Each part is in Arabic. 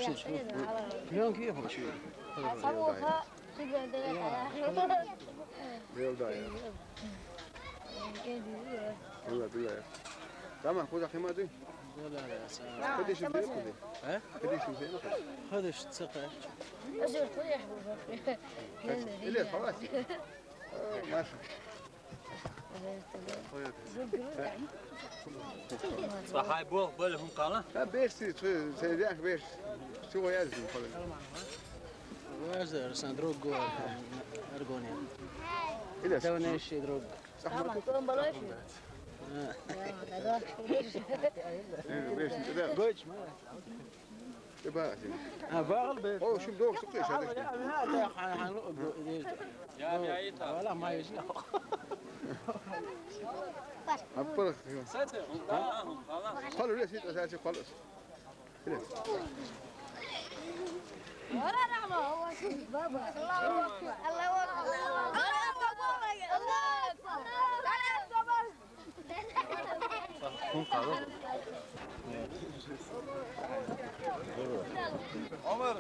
شو اليوم كيف هو شو صبوها تقول بالله تمام خذ أخي ما دي لا خذي شو بدي خذي ها خذي شو بدي خذ شو تسقى أجل خذ يا حبوبة اللي خلاص ماشي صحاي بوغ بلهم قاله لا بيش سيديك بيش شو يازم خلاص وازر سندروق أرجونيا إلى تونا إيش يدروق صح ما تقوم بلاش بيش كذا قويش ما يبقى باغل بيت أو شو بدور سقيش هذا يا ولا ما يجي أبرك ستر هم قاله خلوا ليش أساسي خلاص ليش ورا رحمة هو بابا الله أكبر الله أكبر الله أكبر هم قاله عمر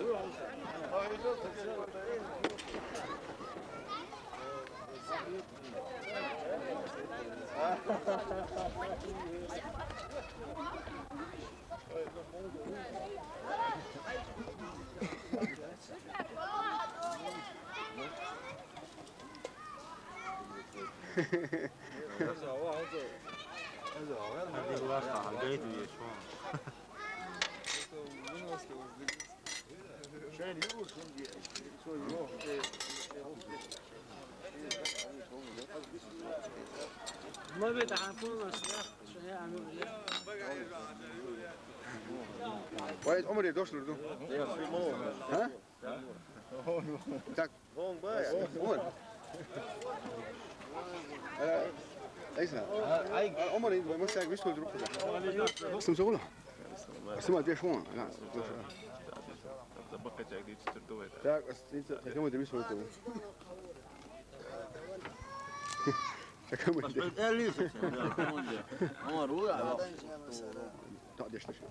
هذه الواقع عن بيته يشوان ما بيتعرفون الصراحة شو يعملوا وايد عمر يدوش له ها تاك هون ليس عمر مستعد بيشتغل دروك اسم شغله اسمه دي شوان لا بقى جاي تشتري تاك كم دي بيشتغل تو كم دي اليس عمر هو تعديش تشي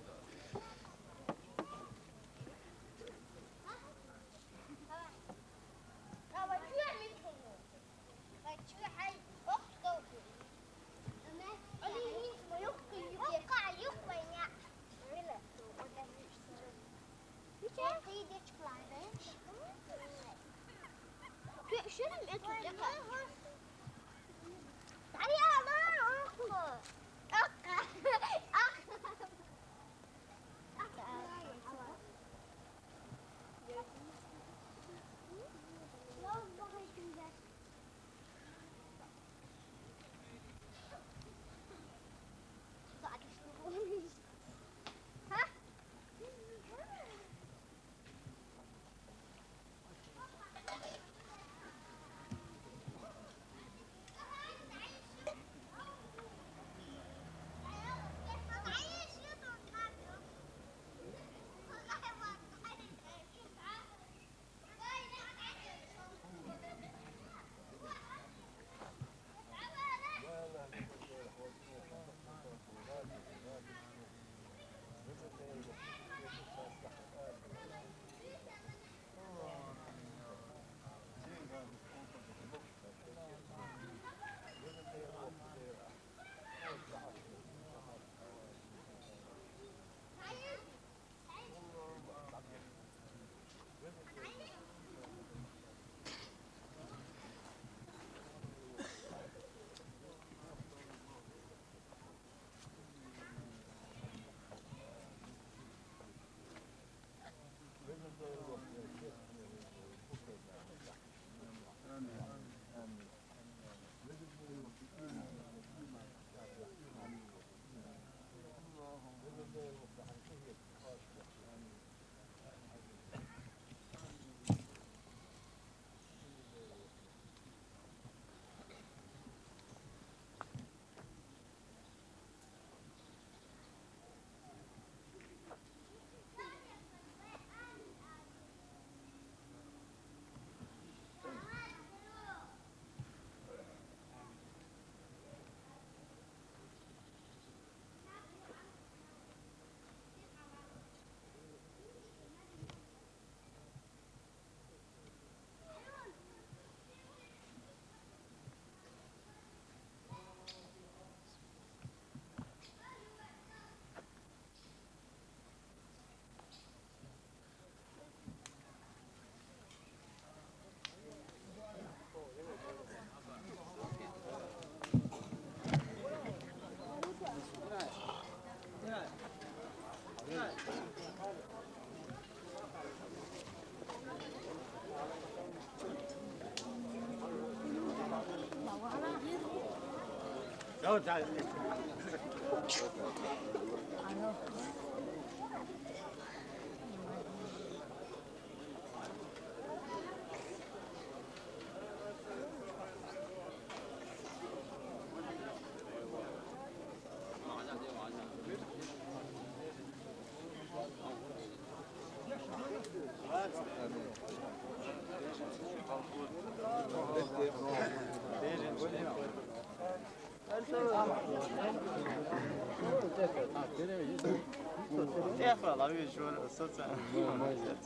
يا老岳说的，说这，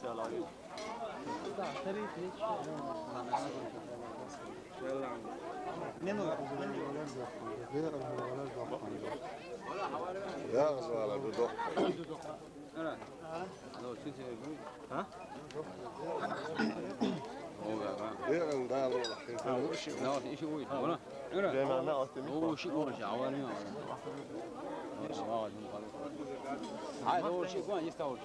这老岳。يا غزالة بدق ايه ده هذا أول شيء كون يستوي.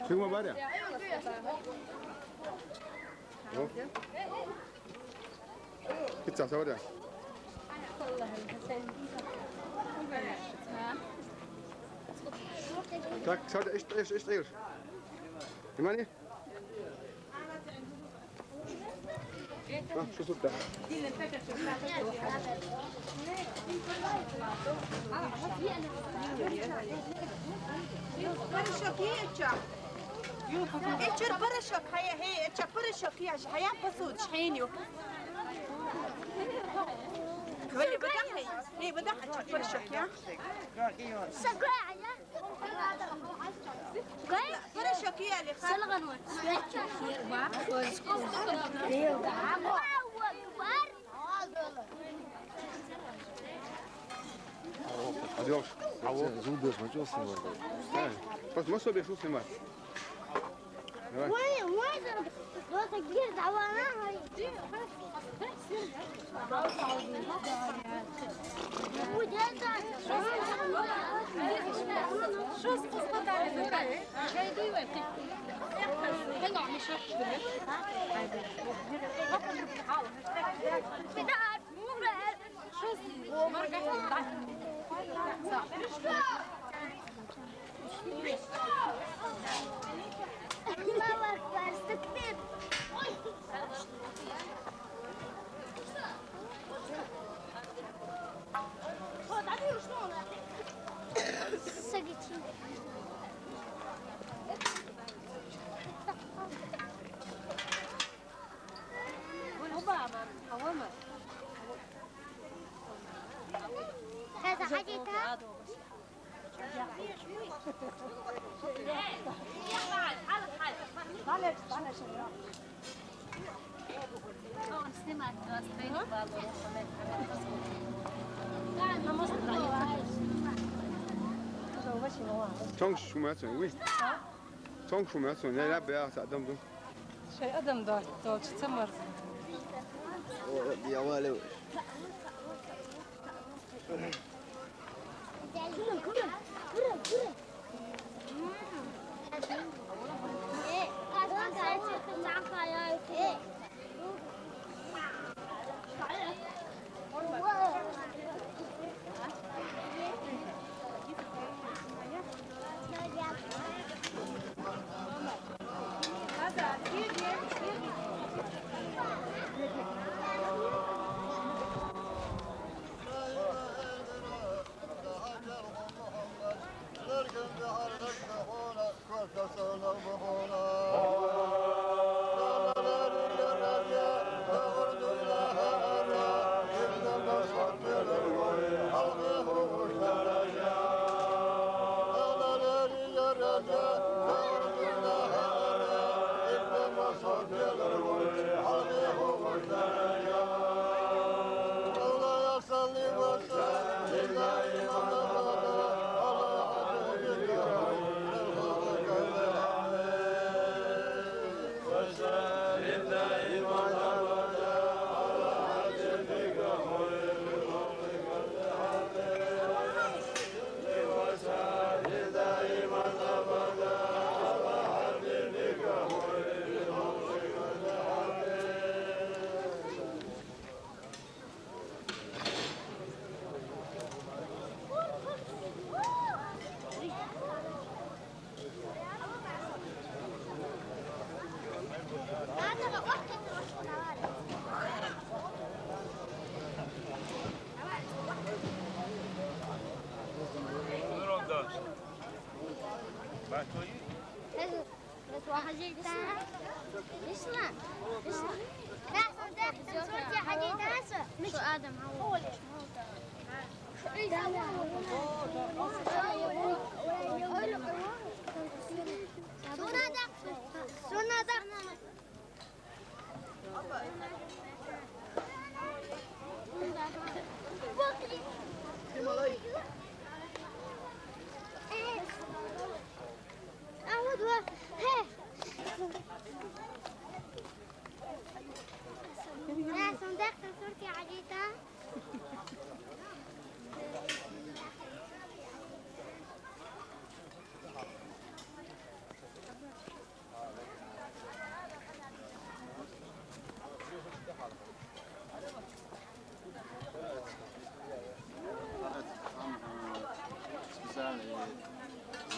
شو ما بارع كتسع سودا تاك سودا ايش طير ثمانية شو صدق اتشر برشك هي اتشر برشك يا حياة بسود شحينيو كولي بدحي هي بدحي اتشر برشك يا برشك يا اللي خالق Adiós. Zúbios, mas eu sei, mano. Mas não sabia que eu sei mais. وين صوت كبير تعبانة شو اسقط على الزكاة؟ جاي دي وين؟ هلا عم يشرح شو مرقة ما وقفت كبير سقيتي هذا حاجتها تونك شو ما تسوي وين تونك شو ما تسوي لا بيا تقدم دون شيء أدم دار تمر يا والو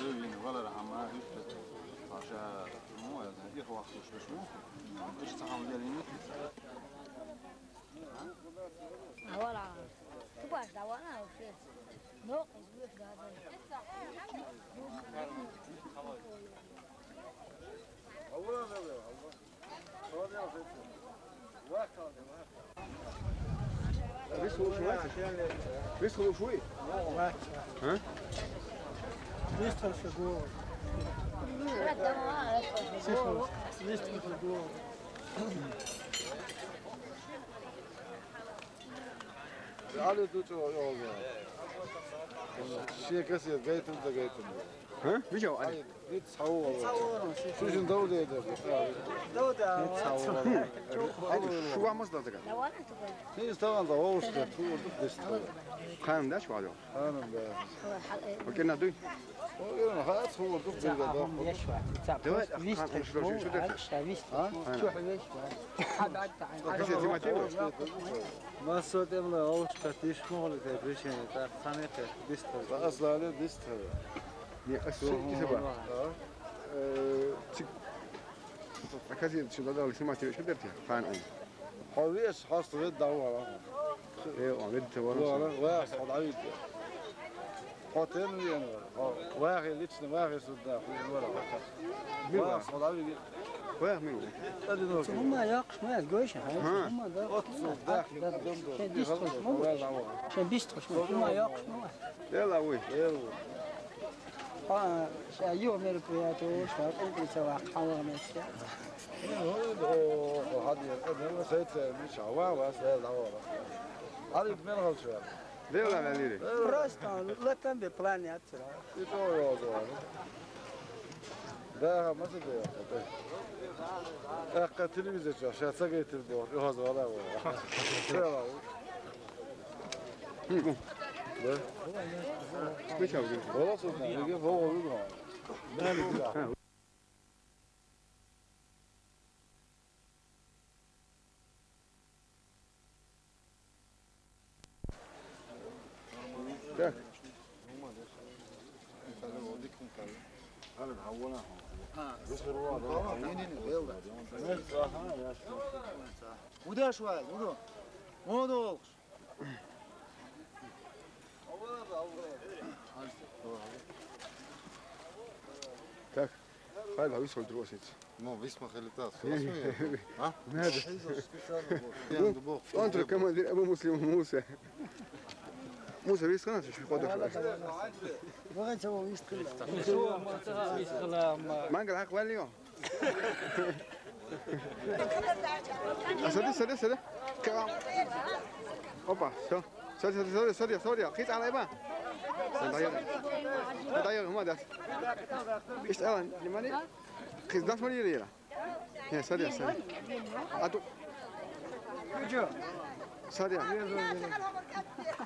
زوين ولا رحمة يفتح عشان مو هذه هو وقت وش مو إيش تحاول داريني ولا تبغى دوانا وشيء نوق يسوي بيسخنوا شوي ها بيستر شجور بيستر شجور على دوتو يوم شيء كسر جايتم جايتم ها بيجوا علي يتصور شو دولة شو عم مصدر تكلم دوانا تبغى هي استوى ضوء شو بدش خان ده شو عليه أنا بقى وكنا دوي هات هو دوك بالجدار دوات خان شو ده كسر تيماتي ما صوت إملا أوش كتيش مغلق تبريشين تخانة ديستر أصلا عليه ديستر يا أسوء كسبة كسر شو ده اللي تيماتي شو درتي خان أم حويش حاصل الدعوة إيه وعملت تورم واحد عيد قاتل يعني واحد ليش واحد صدق واحد عيد واحد منو هم ياقش ما يلقوش هم ده صدق عشان بيستر هم ياقش ما يلا وي يوم يركوياتو شاف انت سوا حاول ماشي هذه أنا سيد مش عوا واسأل عوا عارف من هالشيء ليه ولا ليه؟ Prosto, letem bi planjat. I to je ovo. ده ما تبي قتلي بيزة شو سقيت البور هذا ولا هو مش عاوزين والله صدق يجيب هو ويقرا ده انا حولناهم وده شوي وده تاك خالد هو يسول دروس انت مو بيسمع خليتات ها ماذا انت كمان دير ابو مسلم موسى موسى بيسخن شو يقدر بغيت نسوي يستقل. ما نقدر حق واليوم سدي سدي كلام اوبا شو سوري قيس على ايبان داير ما داس ايش الان لماني قيس داس مالي ليلا يا سوري اتو سوري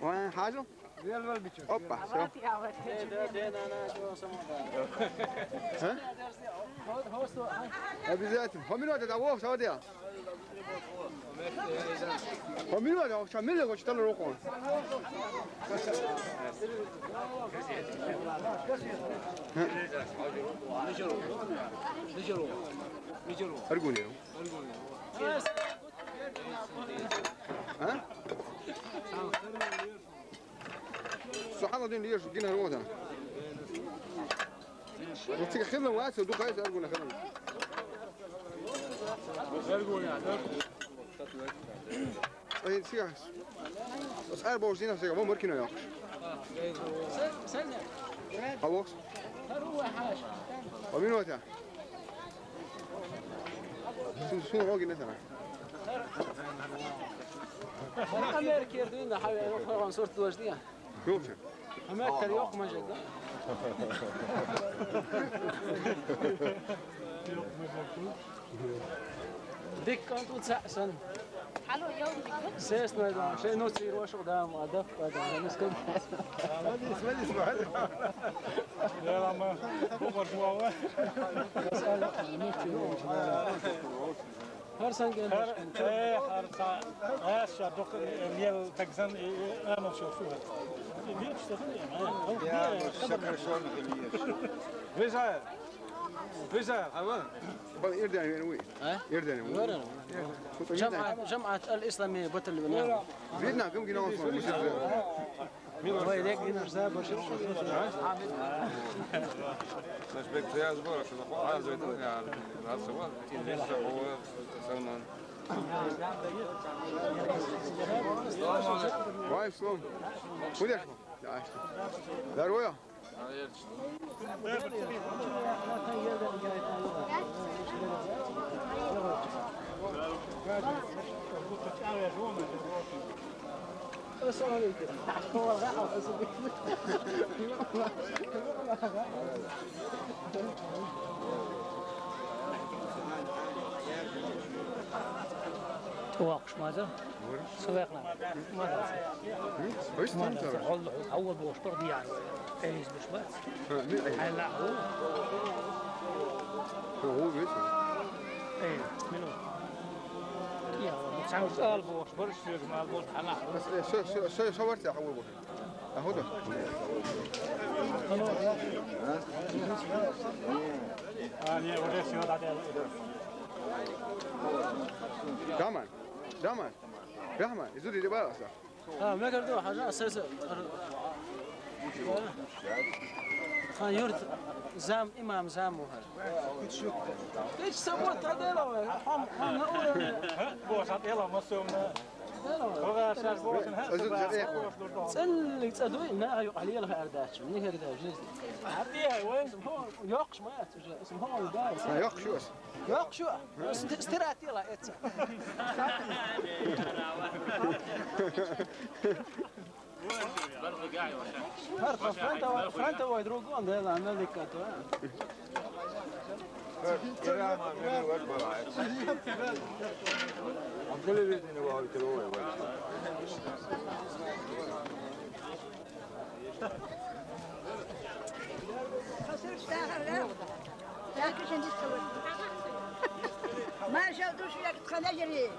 وين حاجه اوبا شو ها ابي زيت هم من وقت ابوه سعودي هم من وقت شامل لك واشتغل روقون نجرو ارجوني ها سبحان الله دين ليش جينا روضه وتيجي خدمه واسع دوك عايز ارجونا خدمه اي سياح بس 24 ساعه مو مركنا يا خلاص ومين وقتها شو راجل مثلا امريكا يردونا حاول صورة الوجديه. يوفي امريكا اليوم ما جد. ديك كنت وتسعسن. حلو يوم سيسنا ده شيء نصير وش قدام أدف هذا نسكن. ما يسمع لا ما هو مرفوع هر سنة هر هر دوك ميل تكزن أنا شوفوها بيش تفهم يا شكر شلون رجال رجال حوالي يرداني وين وين؟ يرداني وين؟ جمعة الإسلامية بطل لبنان. فيتنام كم كنا وصلنا؟ ويلك هنا رزاب وشرب. مش بكتير أسبوع عشان أخو عايز يدور يعني هذا سؤال إذا هو سلمان وايف سلام وديش لا رويا تواقش ماذا؟ سواقنا ماذا؟ ايش تنتظر؟ أول بوش برضي يعني ايش مش بس؟ هلا هو بيت ايه منو؟ يا متعود قال بوش برش مع البوش حنا بس شو صورت يا اول بوش اهو ده أنا وريت شو هذا دامان رحمة يزودي دي بقى أصلا ما قدروا حاجة أساسا يرد زام إمام زام وهذا ليش سويت هذا حم بوش هذا يلا مسوم هو شاش بوش تسلك تدوي إنها يقال لها أرداتش مني هيك ده جزء عديها وين اسمه يقش ما اسمه الدارس ما يقش شو يقش شو استراتي لا Hörta, Franta var drog on det där med lyckat då. Om televisionen var ute då. ما شافوش لك خنجري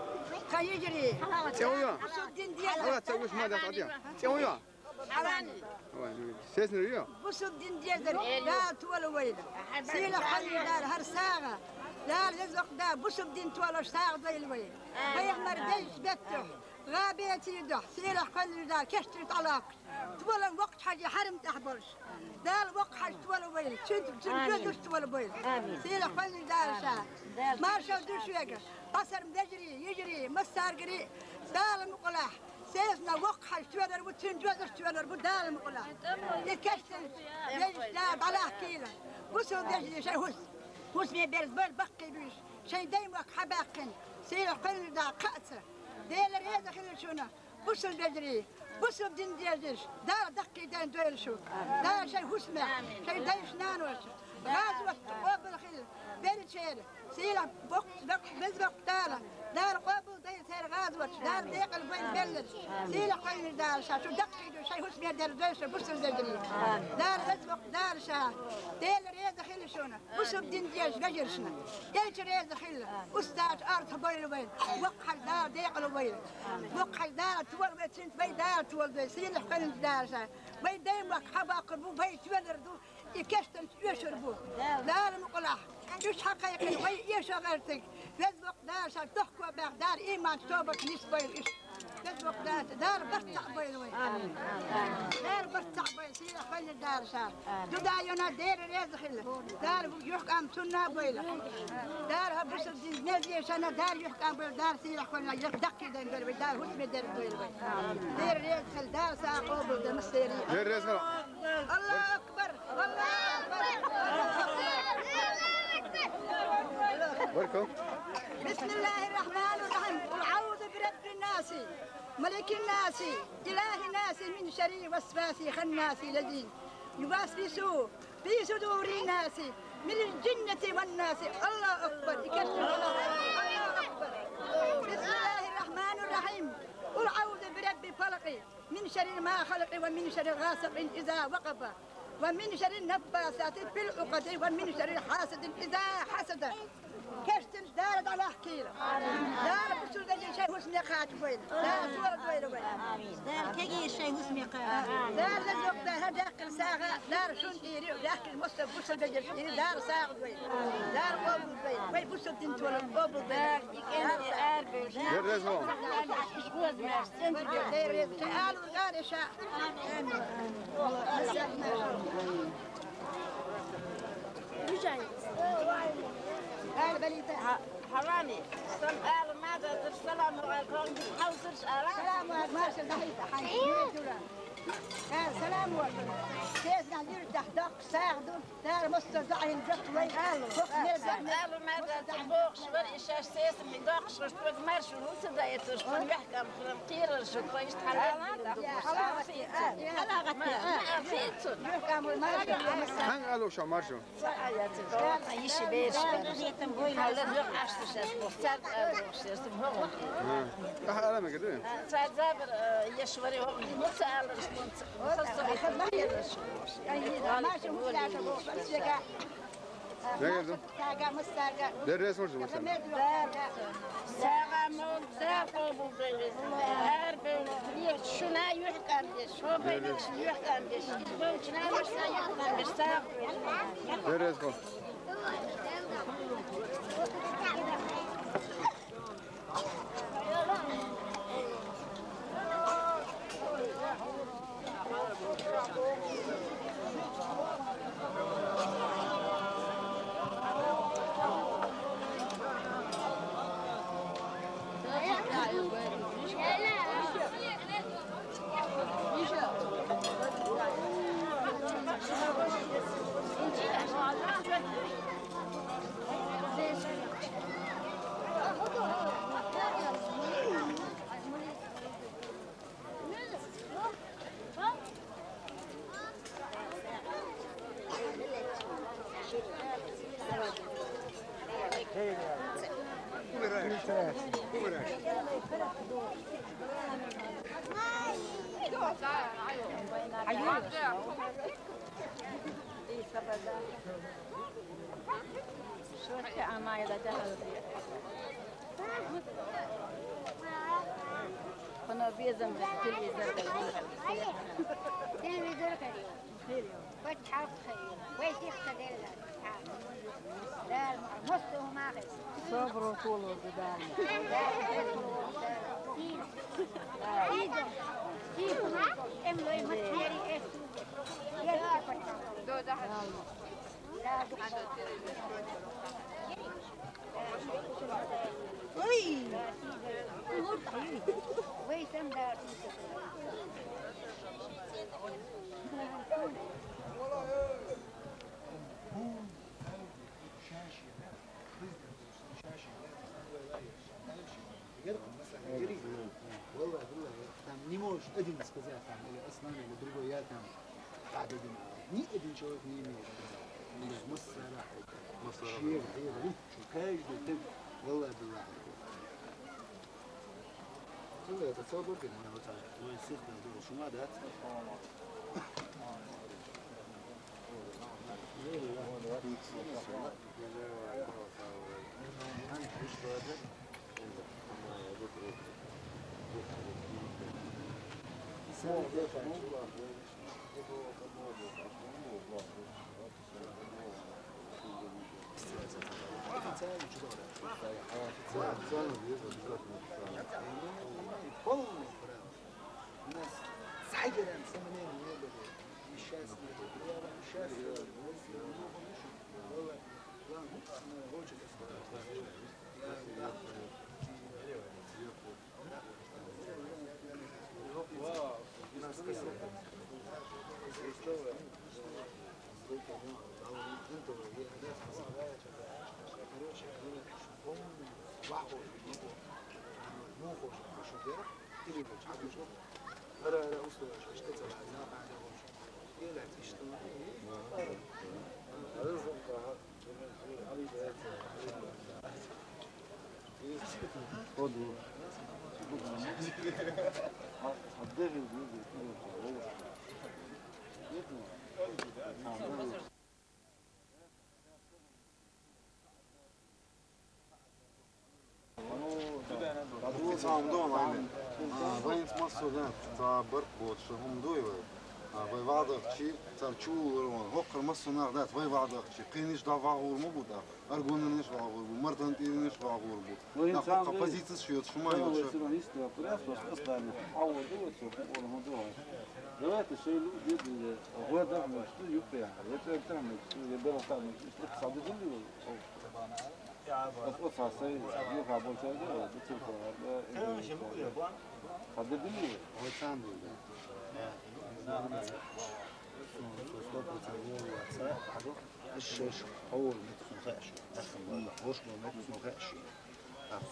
خيجري تسويها الله تسويش ما ده تعطيها تسويها حراني سيس نريو بص الدين ديال لا تولى ويلا سيلا خلي دار هر ساعة لا لزق دا بص الدين تولى ساعة ضي الويل بيغ مرديش بيته غابيتي يدح سيلا خلي دار كشتري طلاق تولى وقت حاجة حرم تحبرش دار وقت حاجة تولى ويل تنجدش تولى ويل سيلا خلي دار ساعة ما شافوش لك قصر مدجري يجري مسار قري دار مقلاح سيسنا وقحة شوادر وتنجوادر شوادر بدال مقلا يكشتن ليش لا على كيلا وسو دجي شيء هوس مي بيرز بول بقي بيش شيء دايمك حباقن سير قل دا قاتة ديال رياضة خلي شونا وسو دجري وسو دين ديالش دار دقي دين دويل شو دار شيء هوس ما شيء دايش نانوش غازوة قبل خل بيرد شير سيلا بق بزبق دارة دار قبل داير سير غازوة دار ديق البين بلد سيلا قيل دار شا شو دقي شيء هوس ما دار دويش بوسو دجري دار بزبق دار شا ديال رياضة خلي شونا وسو دين ديالش بجرشنا ديال رياضة خلي وستاج أرض بويل وين وقح دار ديق الويل وقح دار تول بيتنت بي دار تول بي سيلا قيل دار شا بي دايمك حباق بو بي تولردو يكشتن يشربوا لا المقلاح يش حقيقي وي يشغلتك لازم دار شا تحكوا دار إيمان توبك نسبة إيش لازم دار برتع بيل وين دار برتع بيل سير خلي دار شا دايونا دير رزخل دار يحكم سنة بيل دار هبش الدنيا شنا دار يحكم بيل دار سير خلي يدقي دين دار هو دير بيل وين دير رزخل دار ساقوب ده مستري دير رزخل الله أكبر الله وركم بسم الله الرحمن الرحيم أعوذ برب الناس ملك الناس إله الناس من شر وسواس خناس الذين يوسوس في صدور الناس من الجنة والناس الله أكبر الله أكبر بسم الله الرحمن الرحيم أعوذ برب فلق من شر ما خلق ومن شر غاسق إذا وقب ومن شر النفاثات في العقد ومن شر حاسد إذا حسد كشتن دارت على حكيله دار بسول دجي شيء اسمه خاتبين دار صورة دويلة دار كيجي شيء اسمه دار لزق دار داخل ساعة دار شون ديري وداخل مصطف بسول دجي دار ساعة دويلة دار قبل دويلة وين بسول تنتول قبل دويلة دير رزخل دير رزخل قالوا دار شاء حراني سلام ماذا السلام عليكم حوصل سلام عليكم ماشي سلام عليكم كيف نعير تحت ساعدوا دار مستضعين جقلي قالوا ماذا تبوخش بالإشاش سيس من داخش رشتوك مرشو نوصل دايتش كل يحكم خير الشكرا يشتحل هن قالوا شو مرشو يشي بيش هلا نروح عشتش مختار اسمهم أنا ما قدرين ساعد زابر يشوري هم متسأل ماشي مستعجل دير رزخل شو مثلا ساعة مدافع بودي هرب شنا يحكم شو بينش يحكم شنا يحكم ساعة دير رزخل أنا بيزم بالتلفزيون فتحة خير ويسيخ تدير لا مصته ما غير صبروا طولوا بدال والله там не можешь один сказать там или основной или другой я там один ни один человек не имеет شيء غير شو كايد والله بالله والله تصور كده انا بتاع ويصير ده شو ما ده الناس سعيدة سمنين مش شايف مش شايف والله لا هو Sam domājam, viens masodien, tā barkot šahum doju, vai vādākči, tā čūlu, hokar masonāk dāt, vai vādākči, qīniš dā vāgur mubudā, argona niš vāgur bu, martantīri niš vāgur bu. Tā hokka pozīcijas šjot šumāju. دلوقتي الشيء اللي بيدي هو ده مش يبقى يعني انت بتعمل يقدر تعمل اقتصاد دولي أفقص على السيد يقع بولتاجي بتشوفه هذا دولي هو سامي الشيش حول متسوخاش أخم وش متسوخاش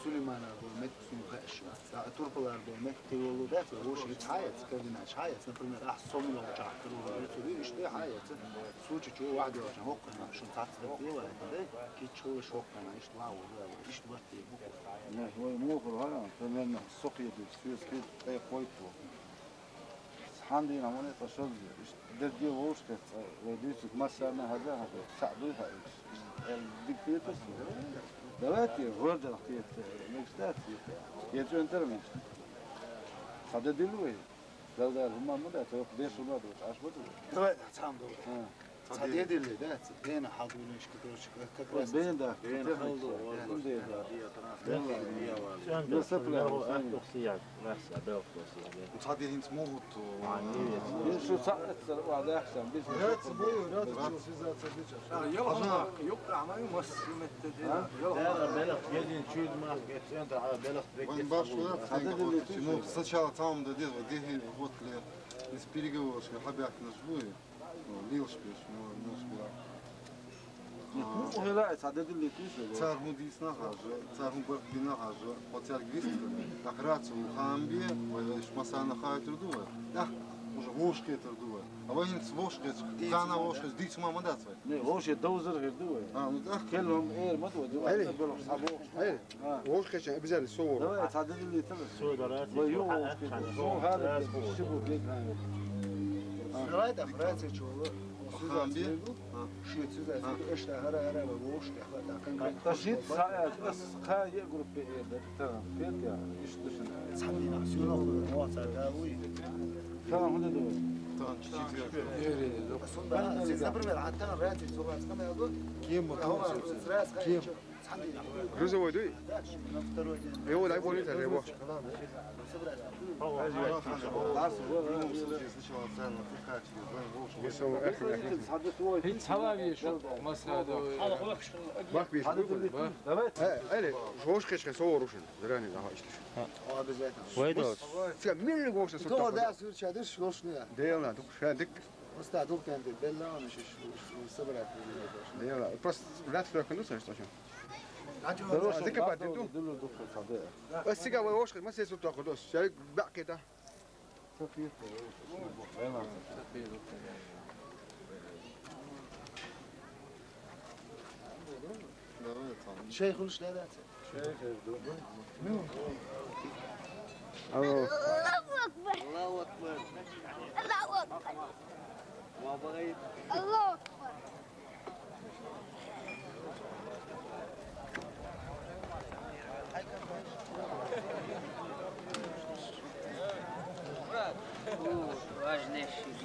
سليمان أربو متسوخاش تربل أربو متولودات وش يتحايت كذا حايت نفرنا راح صوم ولا تعكروا ولا يشتري حايت سوتش شو واحد ولا هوك شو تعرف ده ولا ده كي شو شو أنا يشتغل ولا يشتغل لا هو مو فرها فمن السقي بالسويس كده أي قويته حاندي نعمل تشغل درجة وش كت وديت مثلا هذا ساعدوها الدكتور دلوقتي ورد الخيط مجدات يجوا انترمش هذا دلوقتي ده هم ما ده توقف ده شو ما ده عاش بدو دلوقتي هتعمل هذا اللي ده بين حاضرين كتير بين ده بين ده سبلا أخصيات نفسها بأخصيات وتحدي هنت موت شو صارت واحد أحسن بس رات بوي رات في ذات البيت يلا يقطع ما يمس يمتد يلا بلغ يدين شود ما أنت على بلغ وين باشوات ну сначала там да где вот из переговоров хабяк нажбуй лил шпиш ну спира هو لا تعدد اللي تيجي цар мудис на хажа цар мубар бина хажа поцар гвист так рацу хамби ой шмаса на хай трудува да уже вошкет ردуя. А вы не вошкет, зана вошкет, дить мама дать свой. Не, вошкет доузер ردуя. Ну да. كلهم ايه مدوى دي أيلي. بيروح صابوه. أيلي. ووشكش بزال الصور. لا تعدد اللي تبع. سودرات. ويوم هذا شبه بيت هاي. رايت أفراد سيشوفه. خامبي. شيء سوزا إشتا هرا ووش كان تشيد ساعات بس خا يقرب بإيه ترى بيت يا إيش تشن. صحيح سيرة واتر داوي. كلام هذا دول. طبعا شيء صندا زبر من عتنا رايت سوزا كم يقول. كيم هو راس كيم. صحيح. رزق ودوي. هو لا يبغى يتعرف يبغى. هيت حوابي شو مصر هذا باك بيش أيلي ووشكش صور وشن دراني ده إيش ويدوت. مين اللي ووش تو صورة؟ ده سير شادش وشنيا. ديلا دوك شادك. مستعدون كان بالله أنا شو صبرت. ديلا بس لا تفرق النص إيش تشون. ذيك بعد دو. دول دكتور صديق. بس سيجا ووش ما سيسو تأخذوس شارك بق كده. سفير. شيخ وش لا لا. شيخ يردو. الله أكبر الله أكبر. الله أكبر ما بغيت. الله أكبر Важная шиза.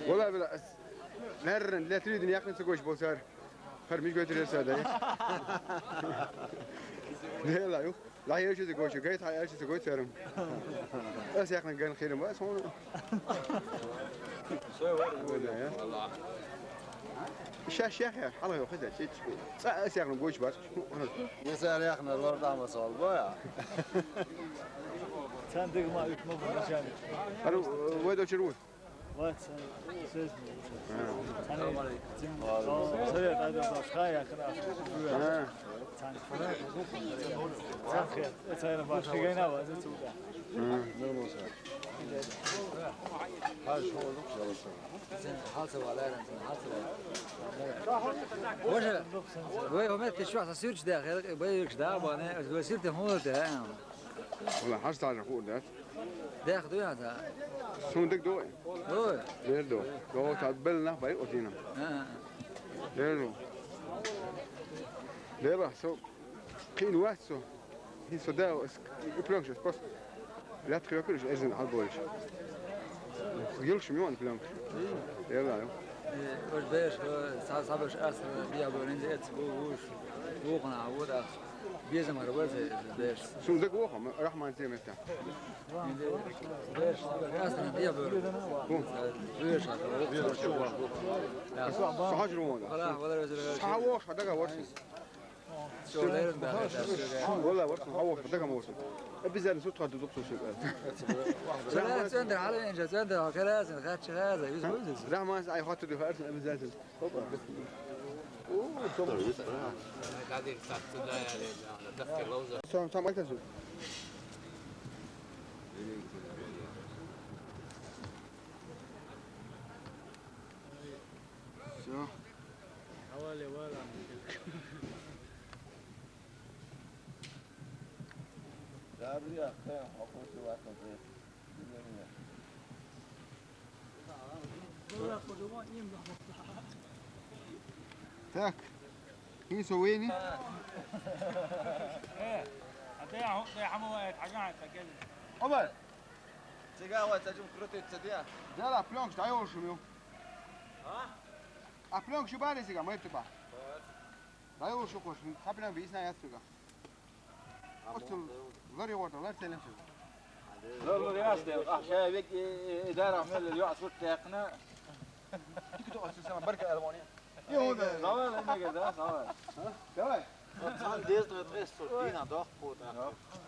والله بلا نرن لا تريد أن يقنص قوش بوسار خرميش قوي تريد سادة لا يو لا يرشي تقوش قايت هاي يرشي تقوش سارم بس يقنص قان خير بس هون والله الشاش يا أخي الله يأخذها شيء بس يقنص قوش بس يسأل يا أخنا الورد عم صال بايع. Sen de ma yutma bunu sen. أنا وين دوشرون Vay sen söz mü? Hani tim söyle hadi başka yakın آه Sen falan Sen khir. Sen başka gene var sen tuğda. هاي شو لك شو حاسب على وش وين هم تشوف سيرش داخل بيرش دا وانا وسيرت هو ده والله حاجة على فوق ده داخل دوي هذا شو بدك دوي دوي غير دو تعبلنا باي قطينا غير دو سو قين واحد سو هي سو ده بلانش بس لا تخيل كلش إذن على البولش يلش ميون بلانش يلا وش بيش صابش أصل بيا بورين زيت بوش بوقنا عوض بيزم هربز بيش شو بدك وقم رحمن زي متى بيش أصلا بيا بور بيش صح جرون خلاص ولا بس صح واش هذا واش شو ليرن ده والله واش هو هذا ما وصل بيزال صوت قد دكتور شو لا سندر على إنجاز سندر خلاص خدش هذا يوسف رحمن أي خاطر ده فارس بيزال قاعدين تحت ده يعني دفك اللوزة سام سام أنت زود حوالي ولا لا أدري يا أخي أقول شو واحد تاك هي سويني ايه هتضيع حمو حاجات كده عمر تقاوى تجم كروتي تديا لا بلانش تعيش شو ها بلانش شو بعد سيجا ما يبتبع تعيش شو كوش خبنا بيسنا يسوع أصل غير يورد غير سلم لا لا يا أستاذ شايفك إدارة عمل اليوم صوت تقنع تيجي تقعد تسمع بركة ألمانيا يهودا سوال إنك كذا سوال تمام Han deltar i så dina dag på det.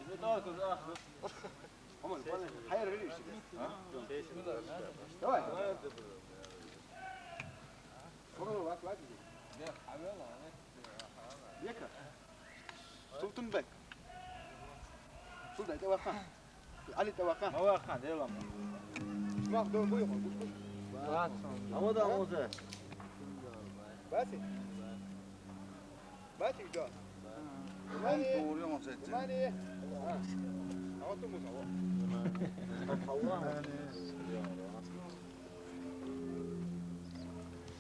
Det tar du så. Om man här är det ju. Ja. Ja. Vad var det? Det حاول Leka. Stoltenberg. Soldat توقع. علي توقع. توقع يلا. ما دور بوي. عمود عمود. باسي. باسي جا. ماني. عوضت مصور.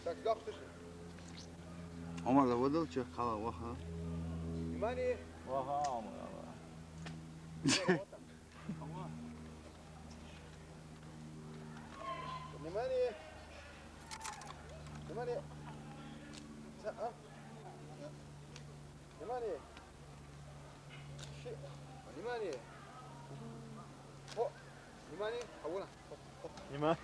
تقدرش. عمر لو ودل شيء خلا وها. ماني. وها عمر. ماني. ماني. سأ. ماني. شيء. ماني. هو. ماني. حولنا. يما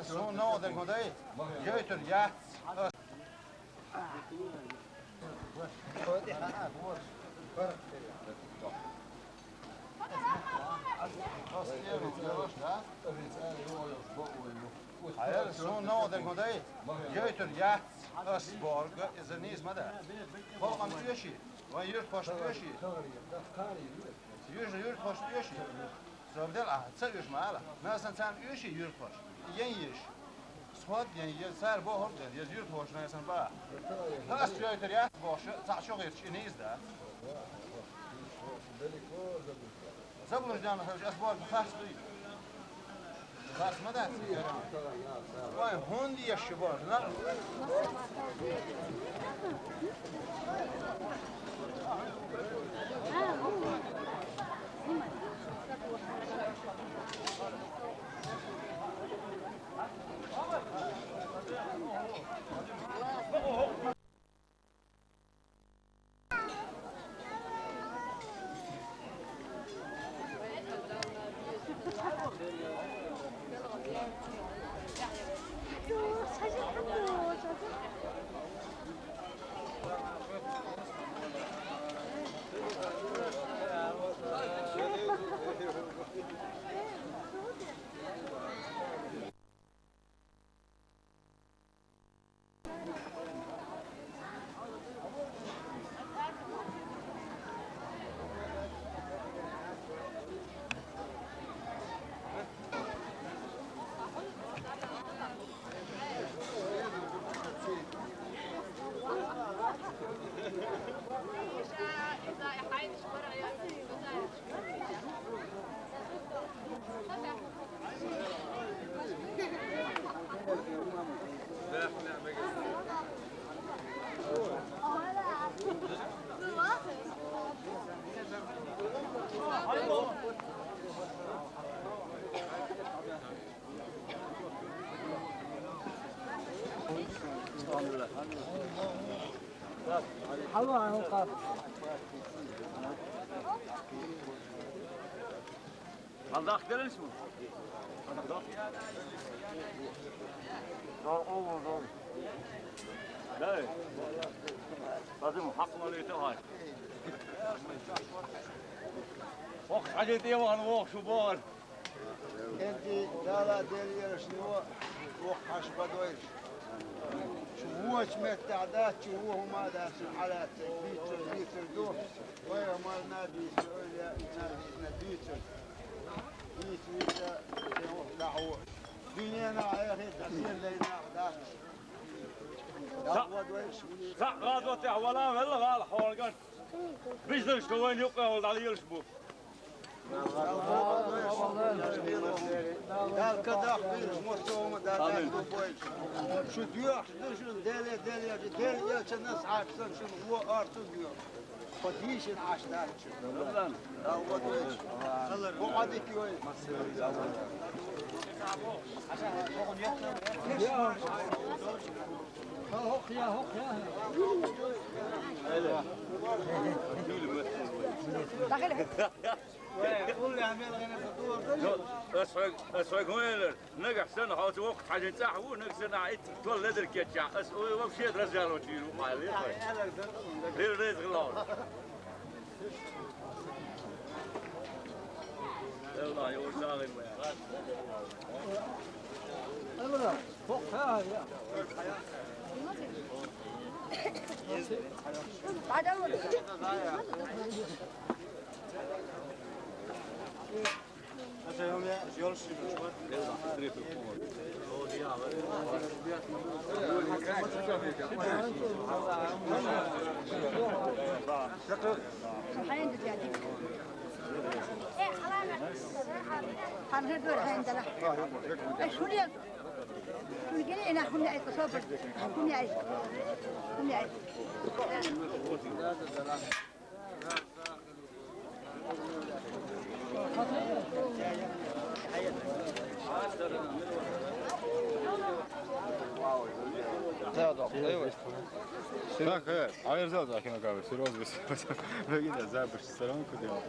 Så nå den går dit. Göter ja. Så nå den går dit. Göter ja. Östborg är ni som där. Vad man öshi. Vad gör först öshi? Gör först öshi. Så بدل تسويش معالا ناس انسان öshi gör först. Gengish. Swad gen sar bo hor der yur först när sen bara. Has göter ja boş. Ta şu gir çiniz där. زبلش جانا هاش أسبوع بخاص لي خاص مدى واي هوندي يا شباب لا حلوة عنه قاف هذا أخدر اسمه لا لازم حق ماليته هاي وقت حاجة ديوان وقت شبار انت لا دير شنو وقت حشبة دويش شو سمعت تعداد شو هو ما داس على بيتر دو ويا مال نادي سوريا نادي بيتر دعوة دنيانا يا اخي تصير لنا داس صح غادوتي ولا ولا غال حوالقان بيزر شوين يقع ولا على يلشبو دال كداخ بيش مستوى دال شو ديوح شو دالي يا الناس عارفين شو هو ارتو ديوح قديش عاش دال شو لا هو دويش وقعدك وين اسوق وين نقح سنه حوت وقت حاجه تاعو نقصنا عيد تولد الكيتشا اسوي ومشي رجال وتيرو مالي ليه ريز غلور والله يا وساغي أبدا فوق هاي بعد أول هنهدور عندنا ايش هو اليوم شو الجنيه هنا كنا عايز صوب كنا عايز Так, айр зал за кино кавы, серьезно, выглядит запах сторонку делал.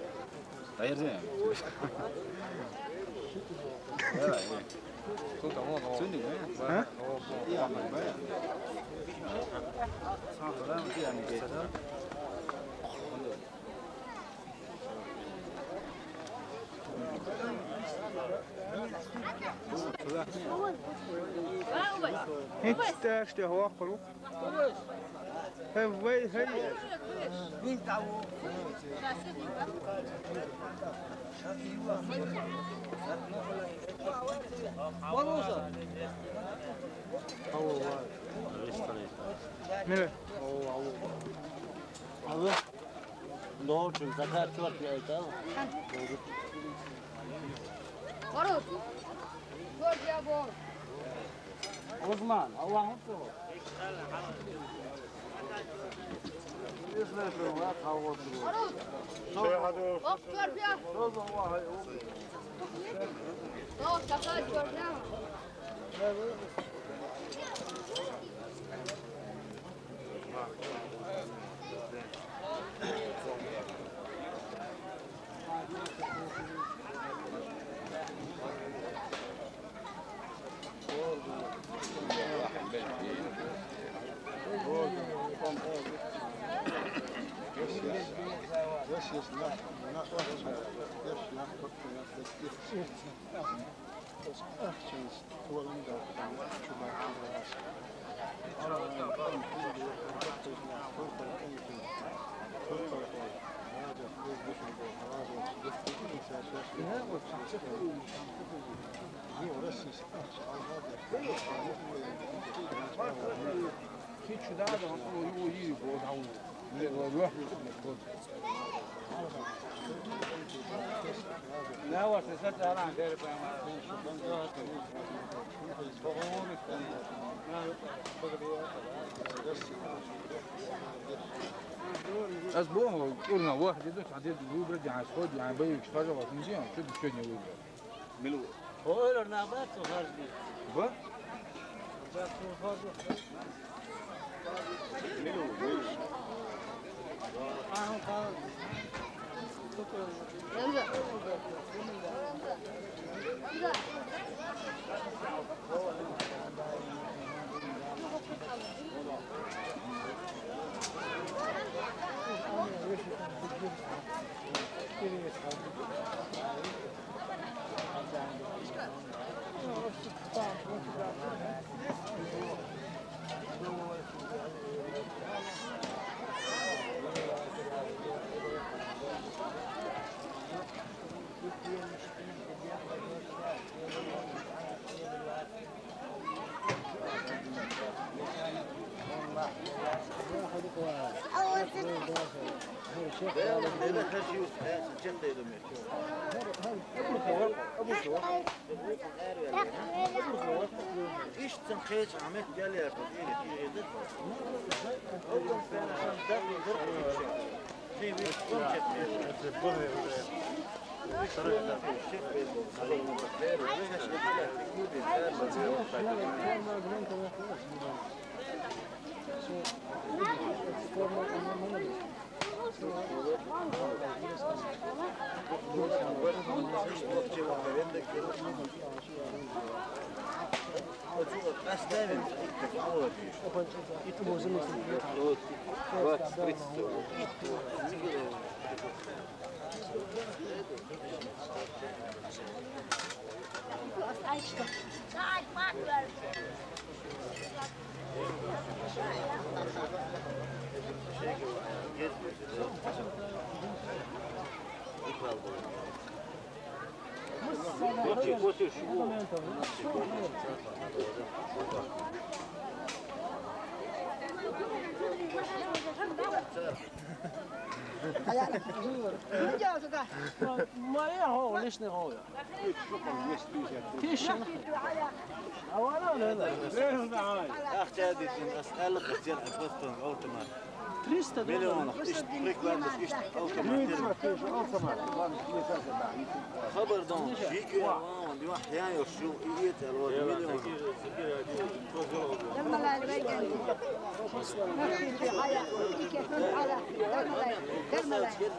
Айр зем. Сколько много? Сюда, да? Я могу, да? Сам я не гейт. Hiç işte hava kuru. Hey, hey. Mire. Abi. Doğru çünkü zaten çok iyi tamam. Barut. Gol ya gol. Osman, Allah mutlu. Oktör ya. Doğru şaka gördüm. لا هو سياسات أنا غير أسبوع قلنا واحد يدوس عديد الجوب رجع على السعود يعني بيك شفاجة وتنجيهم شو بتشجني ويجي ملو هو له نابات وخارج با ملو ايش تنخيش عملت قال لي في ما هو ليش نغويا كيش اولا لا اختي هذه اسالك كثير اتوسطن اوتومات 300 مليون اشترك واحد اوتومات خبر دون فيك وان دي واحد يعني شو ايت مليون لما لا الويجن ما في حياة كيف على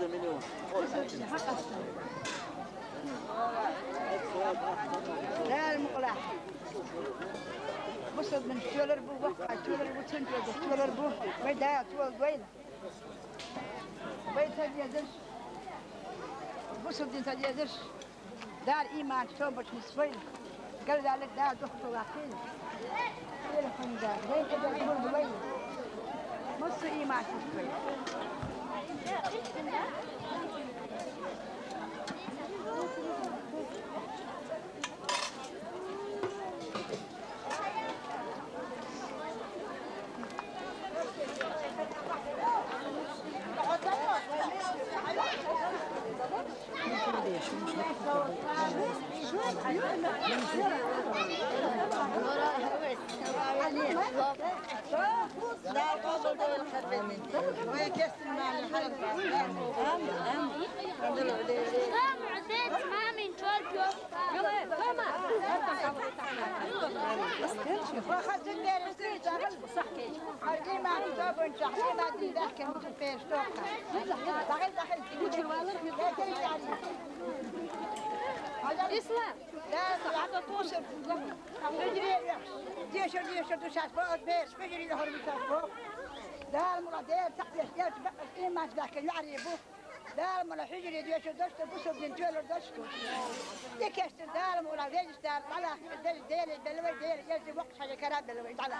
مليون لا المقلع بصد من تولر بو وقع تولر بو تنتج تولر بو بيدا تول دويل بيت هديدش بصد انت هديدش دار ايمان توبش مسوي قال ذلك دار دخل واقين تلفون دار وين كده تقول دويل مص ايمان مسوي اسلام لا صعدة توصل ديشر دوشات فوق بيش بيجري له فوق دار مرة دير تحت يشتغل تبقى إيمان ذاك يعرفه دار مرة حجري ديشر دوشته بوسو بنتولر دوشته ديكشت دار مرة ديش دار على دير بلوي دير يجي وقت حاجة كلام بلوي على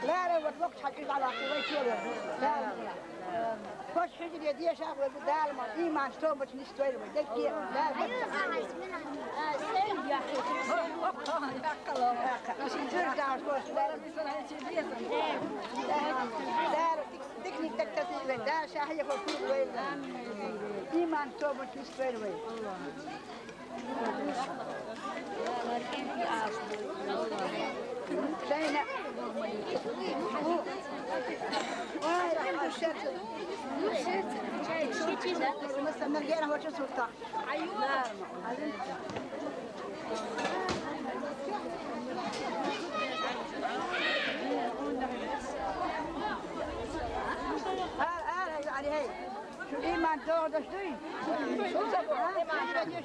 لا وقت حاجة على قوي تولر دار مرة فش حجري ديش أقوى دار مرة إيمان توبت نستوي له دكتي لا تكنيك تكتسي دا شاهية فوق وين إيمان توبة تسوي وين شينا مثلا من غيره هو شو سلطة أيوة إيمان تقعد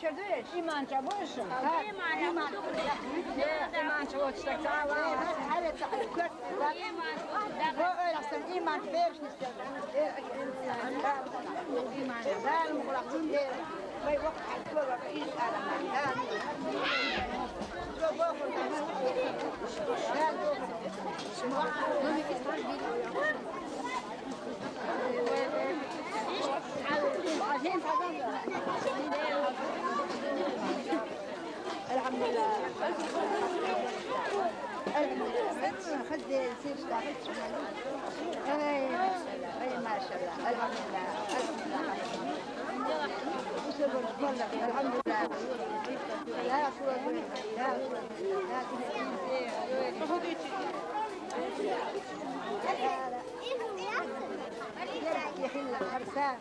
شدي إيمان تبوش إيمان تقعد تكتاوى هذا تعلق هو أحسن إيمان فيش نستخدم إيمان لا المغلقين دير ما وقت حتى رئيس على مكان الحمد لله خذ سير اشتغلت اي ما شاء الله الحمد لله الحمد لله لا صور لا يحل خرسان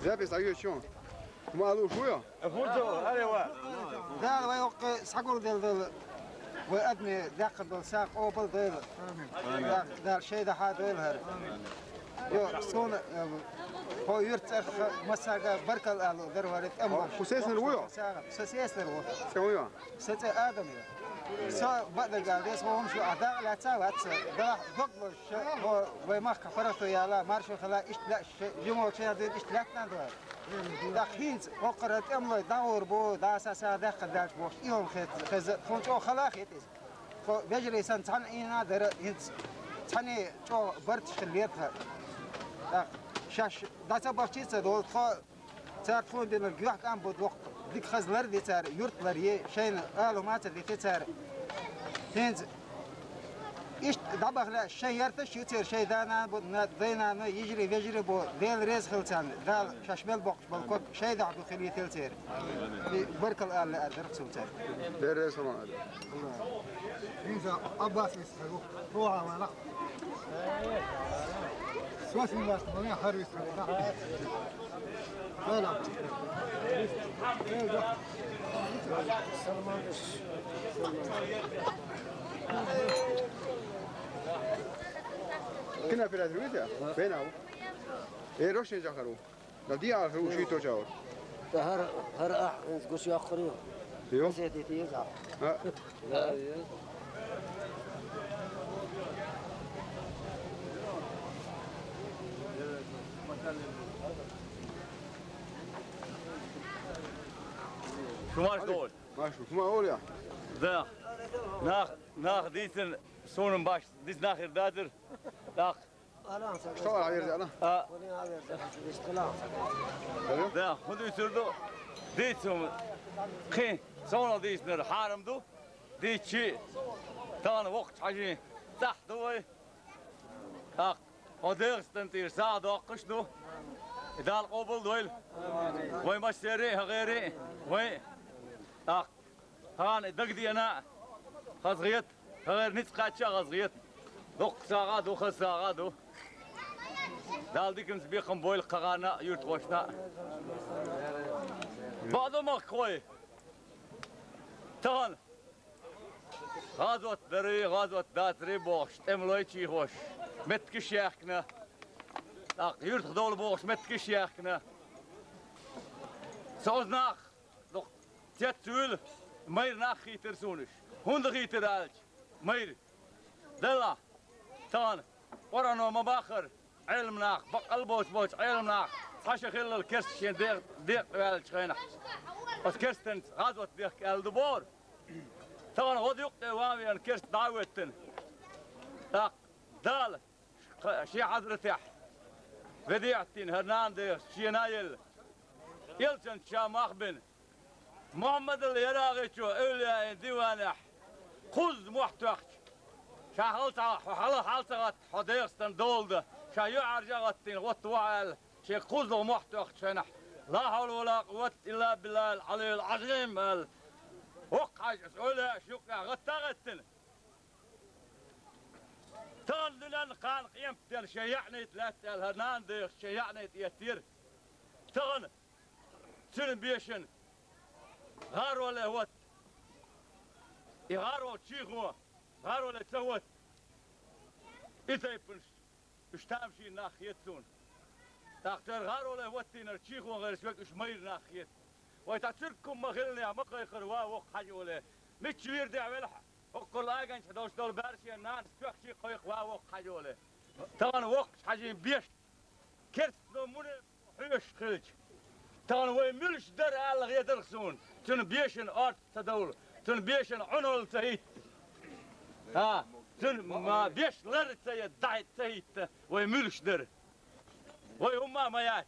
زابس عيوشون ما قالوا شوية فوتو ايوه ده ويوق سقول دل وأدني داخل الساق أو بالدل ده شيء ده هذا هر يو سون هو يرتخ مساقة بركل على دروارة أمور خصيص الويا خصيص الويا سويا ست آدم يا سو بعد الجالس هو مش أداء لا تساوي ده ضد هو وما كفرته يا لا مارشو خلا إيش لا يوم شيء هذا إيش لا تندور دخيت وقرت أملا دور بو دا أساسا دخل داش بوش يوم خز خونشو خلا خيتيس بيجري سنتان إينا در تاني شو برت خليتها شاش داتا باشيسة دول خا تار فون دين الجوع كان بود وقت ديك خزلر دي تار يرتلر يه شين قالوا ما تدي تار هنز إيش دبغ لا شيء يرتش يصير شيء دانا بود دينا يجري بو ديل ريز خلتان دال شاشمل بوقش بالكوك شيء دعبو خليه تلتير برك الآن أدرك سوتر دير ريز ما أدري إنسا أباس يسحبه روها ولا سواس الناس ما حرب يسحبه لا كنا في الأدوية بينه إيه روش نجاكرو نبدي على خروج شيء توجاور هر قش يأخرين يو سيتي تيزع شو ماش دول؟ ماشي شو ما أقول يا ذا ناخ ديتن سونم باش ديت ناخر دادر ناخ اشتغل على يرجع أنا ذا خذوا يسردوا ديتهم خين سونا ديت نر حارم دو ديت شيء تانا وقت حاجين تحت دوي ناخ وديرس تنتير ساعة وقش دو إذا القبل دويل وين مشتري غيري وين ناخ هان دقدي أنا خزغيت غير نتقاتشا خزغيت دوق ساعة دو خز ساعة دو دال ديكم سبيخم بويل قغانا يرت وشنا بعضو ما خوي تان غازوت دري غازوت داتري بوش املوي شي خوش متكش ياخنا يرت دول بوش متكش ياخنا سوزناخ دوق تيتول مير ناخي ترسونش هند غيتر الج مير دلا تان ورانو مباخر علم ناخ بقل بوش علم ناخ حاشا خل الكرس شين ديق والج خينا بس كرستن غازوت ديق الدبور تان غد يقطع وامي الكرس دعوتن دال شي حضرتح بديعتين هرنانديز شي نايل يلتن شامخ بن محمد العراقي شو أولياء ديوانح خذ محتوى شاهلت حالت حديقستن دولده شا يعرجغتين وطوال شي خذ محتوى شنح لا حول ولا قوة إلا بالله العلي العظيم وقع أولياء شقع غتغتن تان لنا قان قيمتن شي يعني ثلاثة الهرنانديز شي يعني يتير تان سن بيشن غار ولا هوت يغارو تشيخو غار ولا تسوت إتايبنش اشتامشي ناخيتون تاختر غار ولا هوت تينر تشيخو غير سوك اش مير ناخيت ويتعتركم مغلني مقا يخروا وق حاجة ولا متشوير دي عملها وقل آجان 11 دول بارسي نان سوك شي قويق وق حاجة ولا طبعا وقت حاجة بيش كرت نمونه حيش خلج طبعا ويملش در على غير درخسون تن بيشن ارت تدول تن بيشن عنول تهيت تن ما بيش لر تهيت دعيت تهيت ويملش در وي هما مايات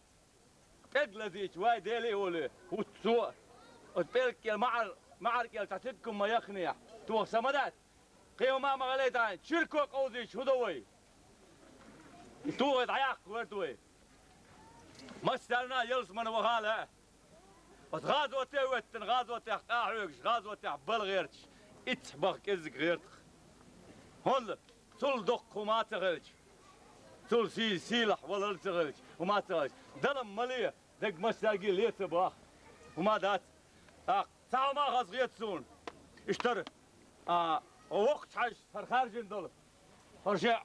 قد لذيك واي ديلي ولي وتسوق وتبلك معرك تعتدكم ما يخنيع تو سمدات قيو ما مغليت عين شركو قوزيش هدوي تو ضياق ورتوي ما استنى يلس من وغاله غازوة توتن غازوة قاعوكش غازوة بلغيرتش اتبخ كزك غيرتخ هون سول دق وما تغلج سول سيلح ولا تغلج وما تغلج دلم مليه دق مستاقي ليه تباخ وما دات ساعة ما غاز غيتسون اشتر ووقت حاج فرخارجن دول هرشي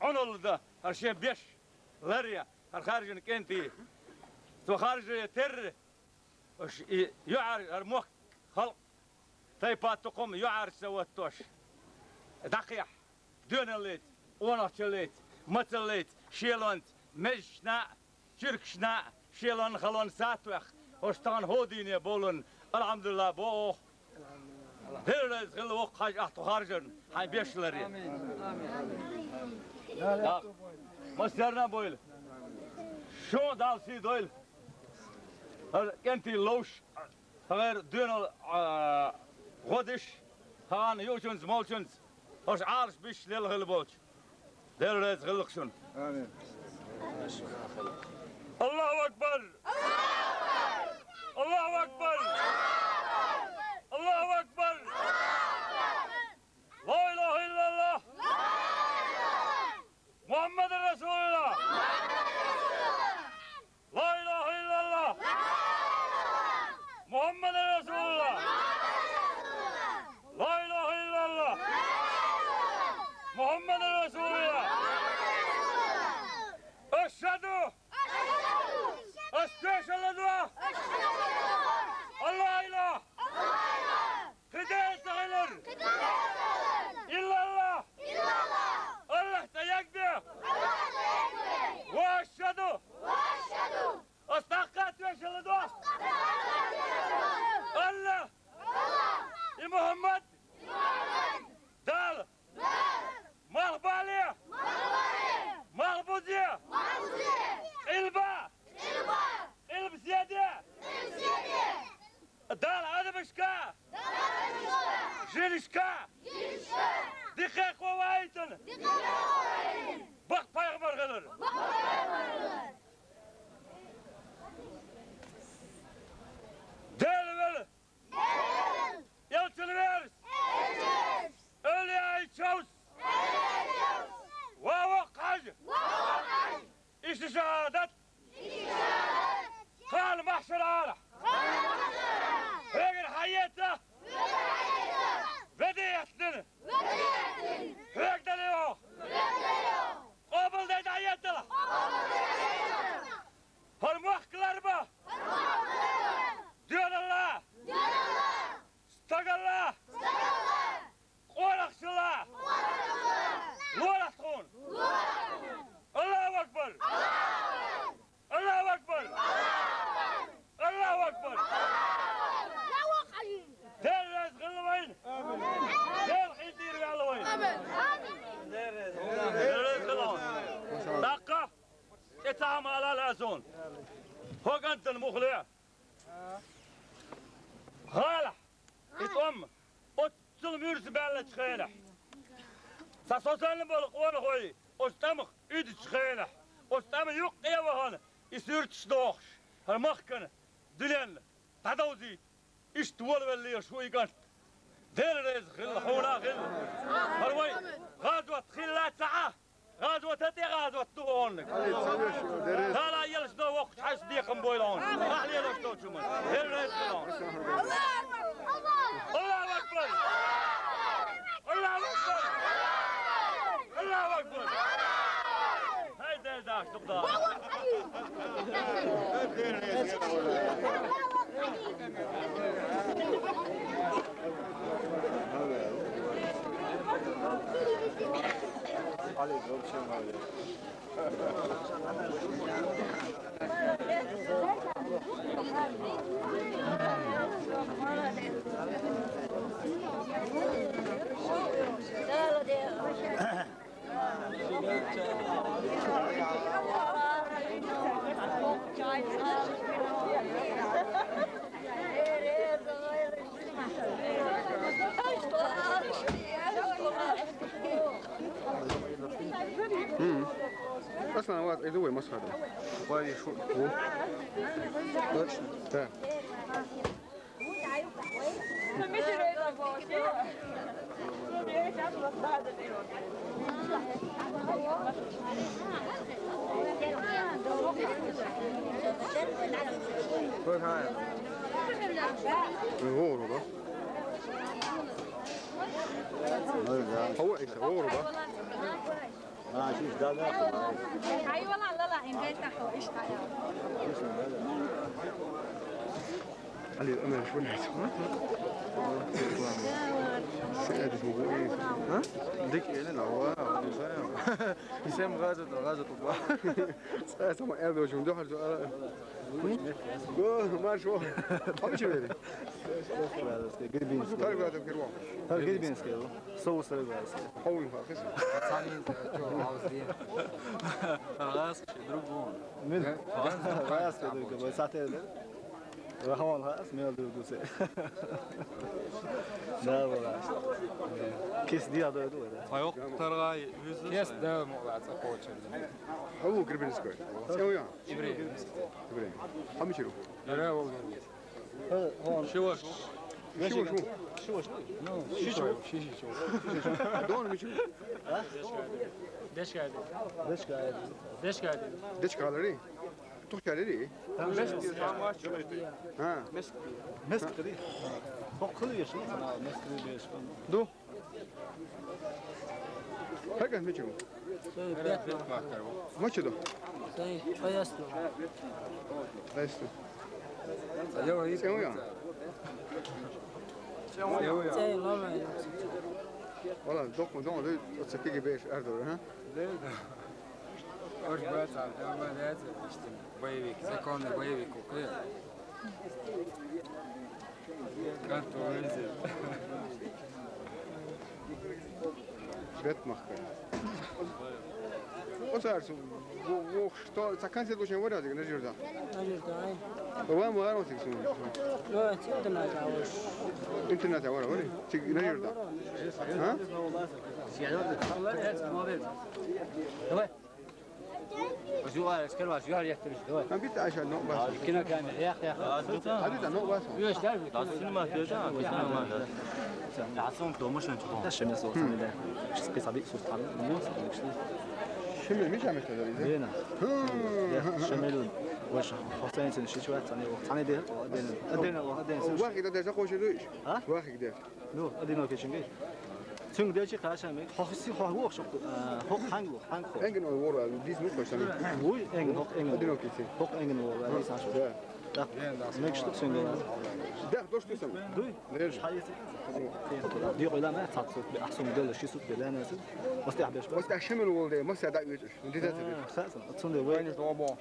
عنول ده هرشي بيش لريا فرخارجن كنتي تو خارج تر يعر المخ خلق طيبات تقوم يعر سوتوش دقيح دون الليت ونحشليت متليت شيلونت مجنا شركشنا شيلون خلون ساتوخ وشتان هودين بولن الحمد لله بوخ دير غل وق حاج احتو خارجن هاي بيشلري امين امين مصدرنا بويل شو دال سي دويل كنتي لوش غير دون غدش هان يوشنز مولشنز هش عارش بيش للغلبوش دير ريز غلقشن آمين الله أكبر الله أكبر الله أكبر لا إله إلا الله محمد رسول الله لا إله إلا الله محمد رسول الله لا إله إلا الله محمد رسول الله أشهد أستشهد الله إله هداية غير إلا الله الله تيقدر وأشهد أستحقت وأشهد الله يا محمد دال مغبالية مغبوزية إلبا إلبسيادية دال أدبشكا جيلشكا دقيق ووايتن بق بايغمر غلر ديل يلتنويرس أولي أيتشوس ووقج إيش شهادت قال محشر على هيك حياته بديتنا هيك دليو قبل ديت حياته هالمحك الأربعة ديون الله استق الله قولخش الله لولا تخون الله أكبر الله أكبر الله أكبر دير رزق اللوين دير حيدير على اللوين دير رزق اللوين دقة اتعامل على الأزون هو أنت المخلع خالح اتأم اتل ميرس بالله تخيلح ساسوسان بالقوان خوي استمخ ايد تخيلح استم يقيا وهنا يصير تشدوخش هالمخكنه دلين تعدوزي ايش تول ولا شوي قال دير رزق الحولا غل هروي غازوة خلات ساعة غازوة تتي غازوة تغونك لا لا يلش دو وقت حس ديقم بويلون راح لي لك تو شمال دير رزق الله أكبر الله أكبر الله أكبر هاي داش تقدر عليك وبشم عليك اصلا هو يدوي مصر هذا وادي شو هو تمام غوربة هو ايش غوربة شوف ده لا اي والله لا لا ان جاي تحت ايش علي الأمل شو الناس سعادة مبوئين ها؟ ديك إيه لنا هو يسام غازة الله سعادة ما أرضي وشو مدوحر سؤال ما شو حبي شو هذي قريبين طيب هذا بكروان قريبين سكيلو صوص سرقة حول فاقس ثاني جو عاوزين غاس يضربون من غاس يضربون ساعتين رحمون غاس ما يضربون سي لا والله كيس دي هذا يدور فيوق ترى كيس ده موضوع تقوتش هو قريبين سكوير سوي يعني إبراهيم حبي شو لا هو هون شو دون مشو دش قاعد دش كالوري تحكي على ليه ها مسك قديم فوق كل يشوف مسك بيش دو هكذا مشو ما شو دو فيستو سوي يعني والله دون ده تسكيكي بيش أردو ها وش بس على الأمانات بيبيك سكون بيبيك وكيف كانت تونسي بيت مخكر وصارت وشتو سكان سيد وشين ورا ديك نجير ده هو ما غير وتيك سون لا تقدر تعوش انترنت ورا وري تيك نجير ده ها وزوار اسكر وزوار يحترش دوت ما بيت عشان نو بس كنا كان يا اخي هذا نو بس يوش تعرف السينما ترجع السينما عصام تومش انت شمس صوت ده قصه دي صوت قال شمل مش عملت هذا زين شمل وش حسين سن شويه ثاني ده ادينا واخد ده زقوش دوش ها واخد ده نو ادينا كيشنجي ثم ده شيء خاشم خاصي هو شو هو هانغو انجن ورا ديس مو كويس هو انجن ادينا كيسي هو انجن ورا ديس عشان ده ماكش تسون ده دوش تسمع دوي ليش حياتي دي ولا ما تصوت باحسن موديل شي صوت بلا ناس بس تعبش بس تحشمل والله ما ساعد يوجش انت ذات اساسا تصون وين طوبون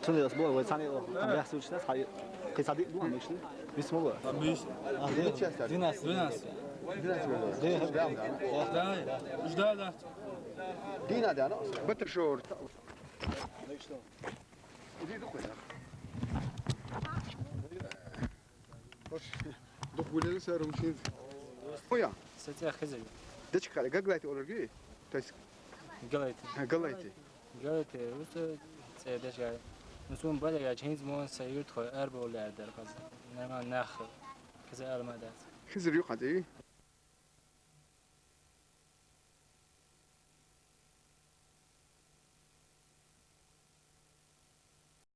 تصون الاسبوع وثاني كان بيحصل شيء حي قصه دي دوما مش بيسموه مش دي ناس دينا ده انا بتر شورت دي دخل دخل ولا لسه روشين ويا ستي خزي دش قال قلقلتي اورجي تاس قلقتي وش سيدش قال نسون بدا يا جهيز مون سيرت خو اربع ولا در قصد نما ناخ كذا المدات خزر يقعد ايه